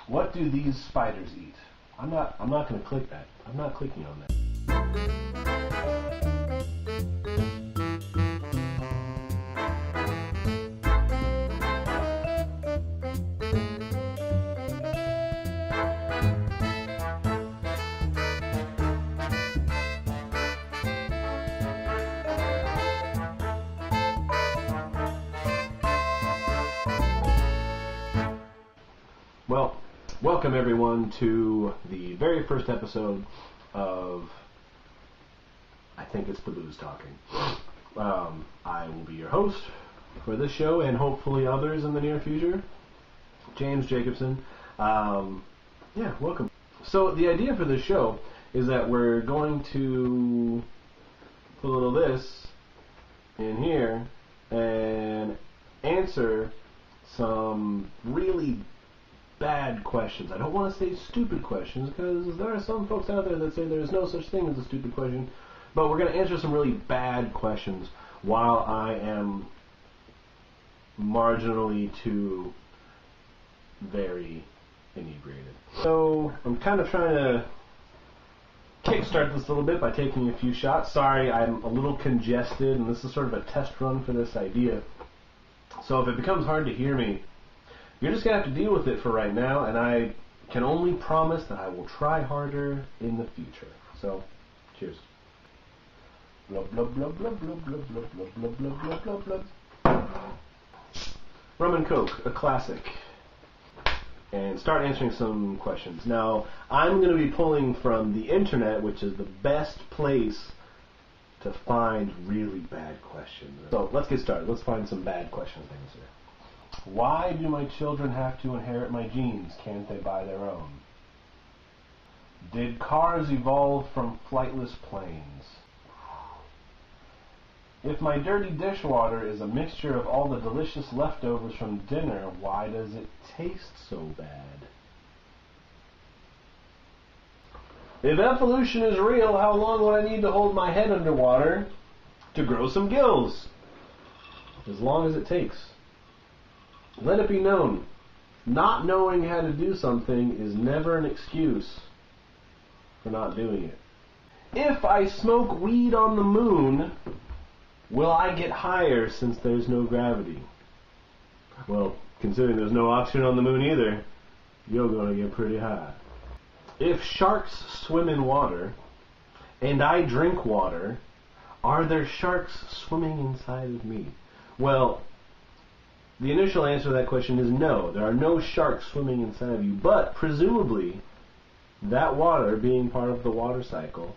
What do these spiders eat? I'm not going to click that. I'm not clicking on that. Well, welcome everyone to the very first episode of, I think it's the Booze Talking. I will be your host for this show and hopefully others in the near future. James Jacobson. Yeah, welcome. So the idea for this show is that we're going to put a little this in here and answer some really bad questions. I don't want to say stupid questions because there are some folks out there that say there's no such thing as a stupid question, but we're going to answer some really bad questions while I am marginally to very inebriated. So I'm kind of trying to kickstart this a little bit by taking a few shots. Sorry, I'm a little congested, and this is sort of a test run for this idea. So if it becomes hard to hear me, you're just going to have to deal with it for right now, and I can only promise that I will try harder in the future. So, cheers. Blub, blub, blub, blub, blub, blub, blub, blub, blub, blub, blub, blub, blub. Rum and Coke, a classic. And start answering some questions. Now, I'm going to be pulling from the internet, which is the best place to find really bad questions. So, let's get started. Let's find some bad questions to answer. Why do my children have to inherit my genes? Can't they buy their own? Did cars evolve from flightless planes? If my dirty dishwater is a mixture of all the delicious leftovers from dinner, why does it taste so bad? If evolution is real, how long would I need to hold my head underwater to grow some gills? As long as it takes. Let it be known, not knowing how to do something is never an excuse for not doing it. If I smoke weed on the moon, will I get higher since there's no gravity? Well, considering there's no oxygen on the moon either, you're going to get pretty high. If sharks swim in water, and I drink water, are there sharks swimming inside of me? Well, the initial answer to that question is no. There are no sharks swimming inside of you, but presumably that water, being part of the water cycle,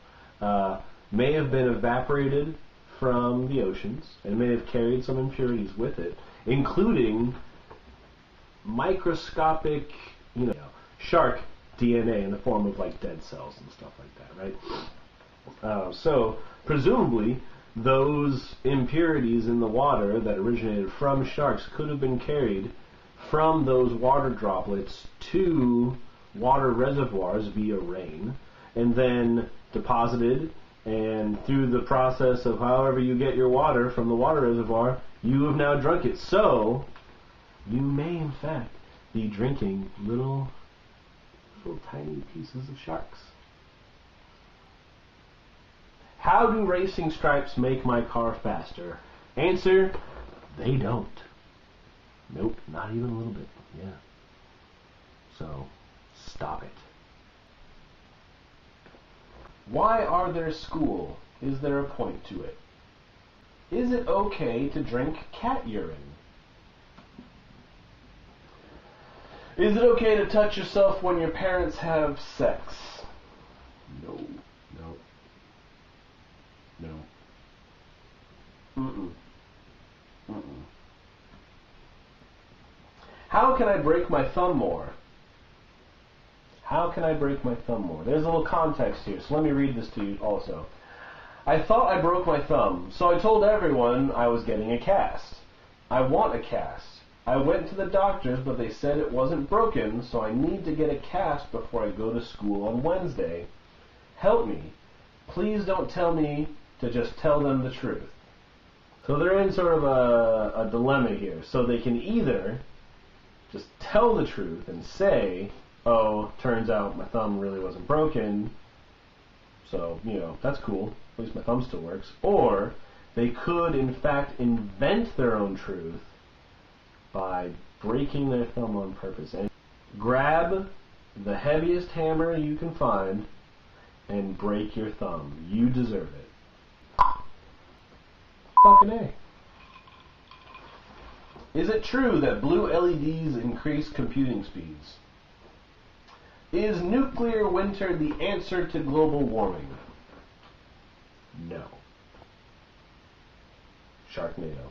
may have been evaporated from the oceans and may have carried some impurities with it, including microscopic, shark DNA in the form of like dead cells and stuff like that, right? So presumably those impurities in the water that originated from sharks could have been carried from those water droplets to water reservoirs via rain, and then deposited, and through the process of however you get your water from the water reservoir, you have now drunk it. So, you may in fact be drinking little tiny pieces of sharks. How do racing stripes make my car faster? Answer, they don't. Nope, not even a little bit. Yeah. So, stop it. Why are there school? Is there a point to it? Is it okay to drink cat urine? Is it okay to touch yourself when your parents have sex? No. No. Mm-mm. Mm-mm. How can I break my thumb more? How can I break my thumb more? There's a little context here, so let me read this to you also. I thought I broke my thumb, so I told everyone I was getting a cast. I want a cast. I went to the doctors, but they said it wasn't broken, so I need to get a cast before I go to school on Wednesday. Help me. Please don't tell me to just tell them the truth. So they're in sort of a dilemma here. So they can either just tell the truth and say, oh, turns out my thumb really wasn't broken, so, that's cool. At least my thumb still works. Or they could, in fact, invent their own truth by breaking their thumb on purpose. And grab the heaviest hammer you can find and break your thumb. You deserve it. Fucking A. Is it true that blue LEDs increase computing speeds? Is nuclear winter the answer to global warming? No. Sharknado.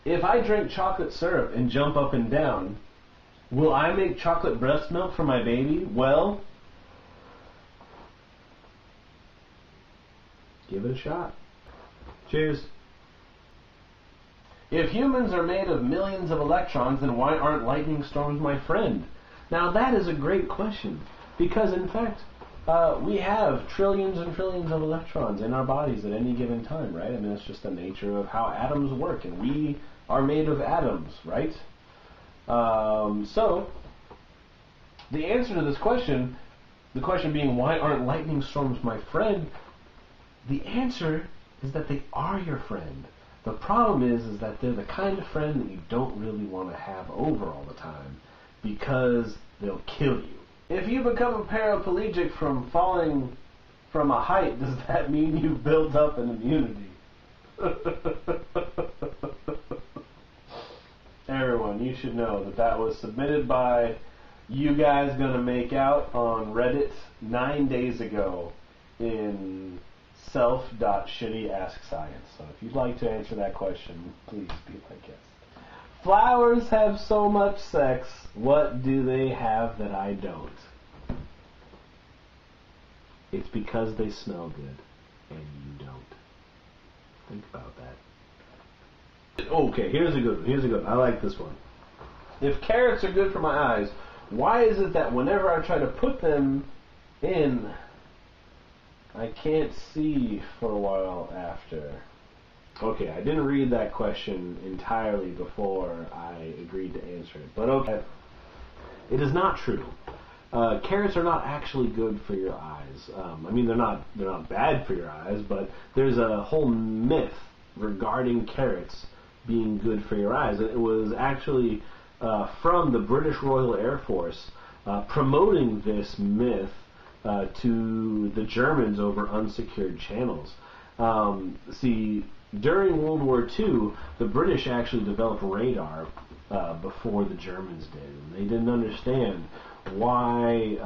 If I drink chocolate syrup and jump up and down, will I make chocolate breast milk for my baby? Well, give it a shot. Cheers. If humans are made of millions of electrons, then why aren't lightning storms my friend? Now that is a great question, because in fact, we have trillions and trillions of electrons in our bodies at any given time, right? I mean, it's just the nature of how atoms work, and we are made of atoms, right? So, the answer to this question, the question being, why aren't lightning storms my friend? The answer is that they are your friend. The problem is that they're the kind of friend that you don't really want to have over all the time, because they'll kill you. If you become a paraplegic from falling from a height, does that mean you've built up an immunity? Everyone, you should know that was submitted by You Guys Gonna Make Out on Reddit 9 days ago in self.shittyaskscience. So if you'd like to answer that question, please be my guest. Flowers have so much sex. What do they have that I don't? It's because they smell good, and you don't. Think about that. Okay, here's a good one. Here's a good one. I like this one. If carrots are good for my eyes, why is it that whenever I try to put them in, I can't see for a while after? Okay, I didn't read that question entirely before I agreed to answer it, but okay. It is not true. Carrots are not actually good for your eyes. I mean, they're not bad for your eyes, but there's a whole myth regarding carrots being good for your eyes. It was actually from the British Royal Air Force promoting this myth to the Germans over unsecured channels. See, during World War II, the British actually developed radar before the Germans did. And they didn't understand why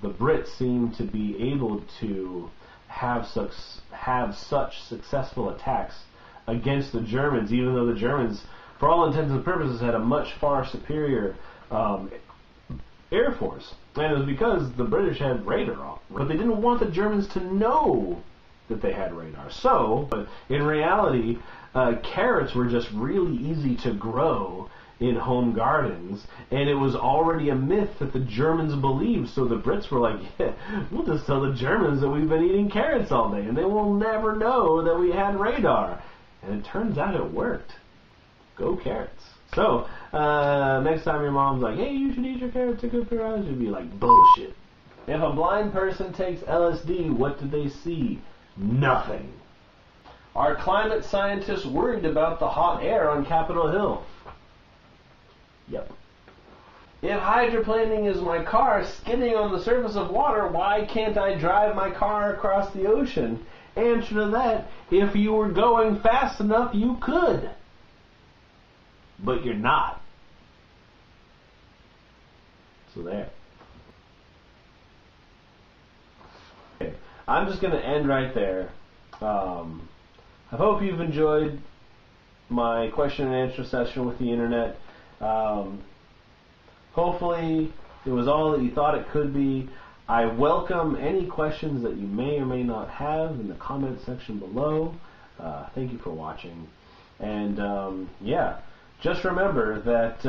the Brits seemed to be able to have such successful attacks against the Germans, even though the Germans, for all intents and purposes, had a much far superior Air Force. And it was because the British had radar, but they didn't want the Germans to know that they had radar. So, in reality, carrots were just really easy to grow in home gardens, and it was already a myth that the Germans believed, so the Brits were like, yeah, we'll just tell the Germans that we've been eating carrots all day, and they will never know that we had radar. And it turns out it worked. Go carrots. So, next time your mom's like, hey, you should eat your carrots, they're good for your eyes, you'd be like, bullshit. If a blind person takes LSD, what do they see? Nothing. Are climate scientists worried about the hot air on Capitol Hill? Yep. If hydroplaning is my car skidding on the surface of water, why can't I drive my car across the ocean? Answer to that, if you were going fast enough, you could. But you're not. So there. Okay. I'm just going to end right there. I hope you've enjoyed my question and answer session with the internet. Hopefully it was all that you thought it could be. I welcome any questions that you may or may not have in the comment section below. Thank you for watching. And yeah, just remember that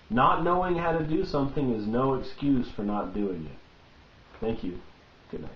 not knowing how to do something is no excuse for not doing it. Thank you. Good night.